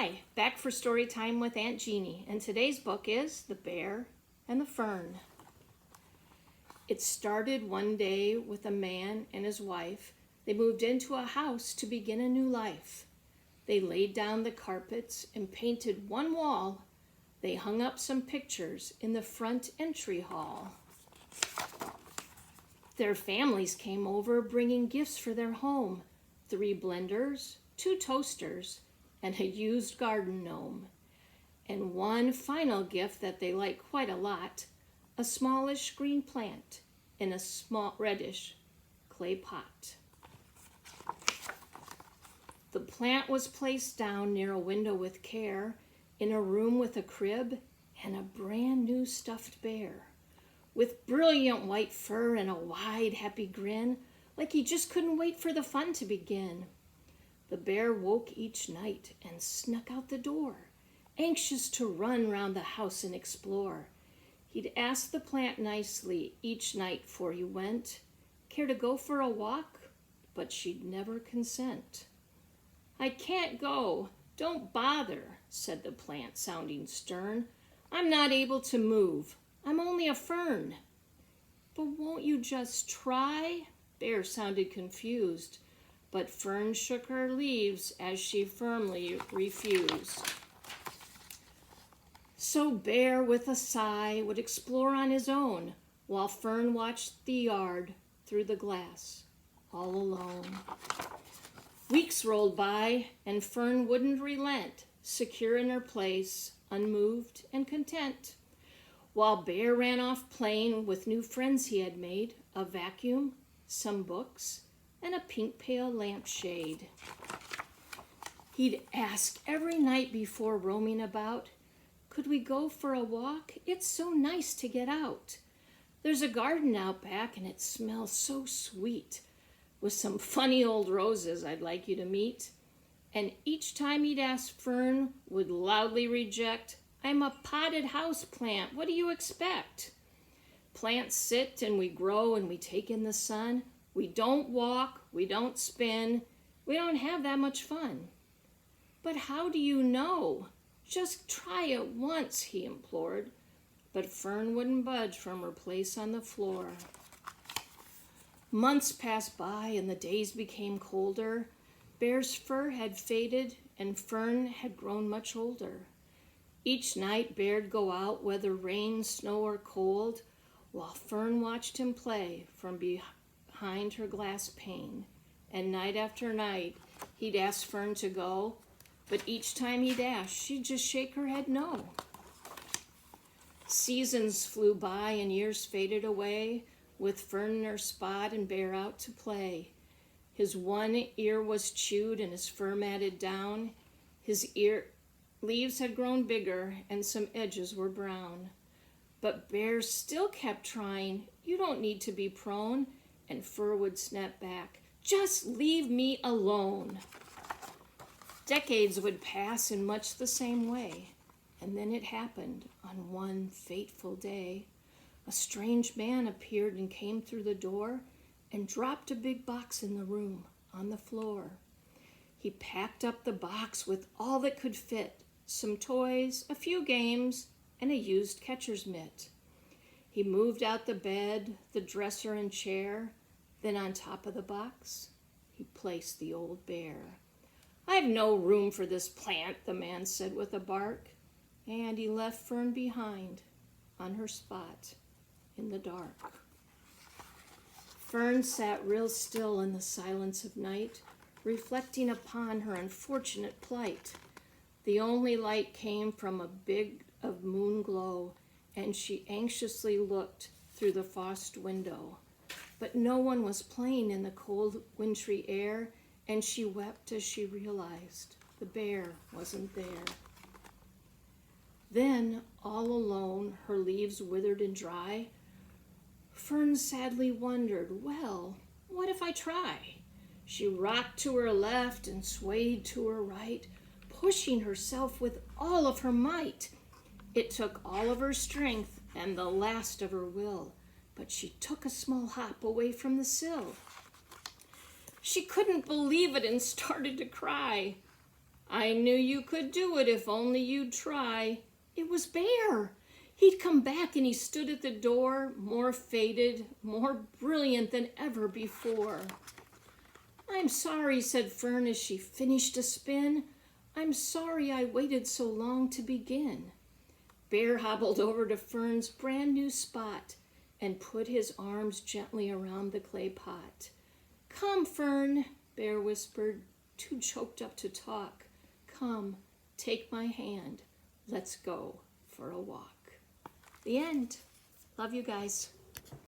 Hi, back for story time with Aunt Jeanne, and today's book is The Bear and the Fern. It started one day with a man and his wife. They moved into a house to begin a new life. They laid down the carpets and painted one wall. They hung up some pictures in the front entry hall. Their families came over bringing gifts for their home, 3 blenders, 2 toasters, and a used garden gnome. And one final gift that they liked quite a lot, a smallish green plant in a small reddish clay pot. The plant was placed down near a window with care, in a room with a crib and a brand new stuffed bear, with brilliant white fur and a wide, happy grin, like he just couldn't wait for the fun to begin. The bear woke each night and snuck out the door, anxious to run round the house and explore. He'd ask the plant nicely each night 'fore he went, care to go for a walk? But she'd never consent. "I can't go, don't bother," said the plant, sounding stern. "I'm not able to move, I'm only a fern." "But won't you just try?" Bear sounded confused, but Fern shook her leaves as she firmly refused. So Bear, with a sigh, would explore on his own, while Fern watched the yard through the glass, all alone. Weeks rolled by, and Fern wouldn't relent, secure in her place, unmoved and content, while Bear ran off playing with new friends he had made, a vacuum, some books, and a pink pail lampshade. He'd ask every night before roaming about, "Could we go for a walk? It's so nice to get out. There's a garden out back and it smells so sweet, with some funny old roses I'd like you to meet." And each time he'd ask, Fern would loudly reject, "I'm a potted house plant, what do you expect? Plants sit and we grow and we take in the sun. We don't walk, we don't spin, we don't have that much fun." "But how do you know? Just try it once," he implored. But Fern wouldn't budge from her place on the floor. Months passed by and the days became colder. Bear's fur had faded and Fern had grown much older. Each night Bear'd go out, whether rain, snow, or cold, while Fern watched him play from behind her glass pane. And night after night he'd ask Fern to go, but each time he'd ask, she'd just shake her head no. Seasons flew by and years faded away, with Fern in her spot and Bear out to play. His one ear was chewed and his fur matted down. His leaves had grown bigger and some edges were brown. But Bear still kept trying. "You don't need to be prone." And Fur would snap back, "Just leave me alone." Decades would pass in much the same way. And then it happened on one fateful day. A strange man appeared and came through the door and dropped a big box in the room on the floor. He packed up the box with all that could fit, some toys, a few games, and a used catcher's mitt. He moved out the bed, the dresser and chair, then on top of the box, he placed the old bear. "I've no room for this plant," the man said with a bark, and he left Fern behind on her spot in the dark. Fern sat real still in the silence of night, reflecting upon her unfortunate plight. The only light came from a bit of moon glow, and she anxiously looked through the frosted window. But no one was playing in the cold, wintry air, and she wept as she realized the bear wasn't there. Then, all alone, her leaves withered and dry, Fern sadly wondered, "Well, what if I try?" She rocked to her left and swayed to her right, pushing herself with all of her might. It took all of her strength and the last of her will, but she took a small hop away from the sill. She couldn't believe it and started to cry. I knew you could do it if only you'd try. It was Bear. He'd come back and he stood at the door, more faded, more brilliant than ever before. I'm sorry, said Fern as she finished a spin. I'm sorry I waited so long to begin. Bear hobbled over to Fern's brand new spot and put his arms gently around the clay pot. Come, Fern, Bear whispered, too choked up to talk. Come, take my hand. Let's go for a walk. The end. Love you guys.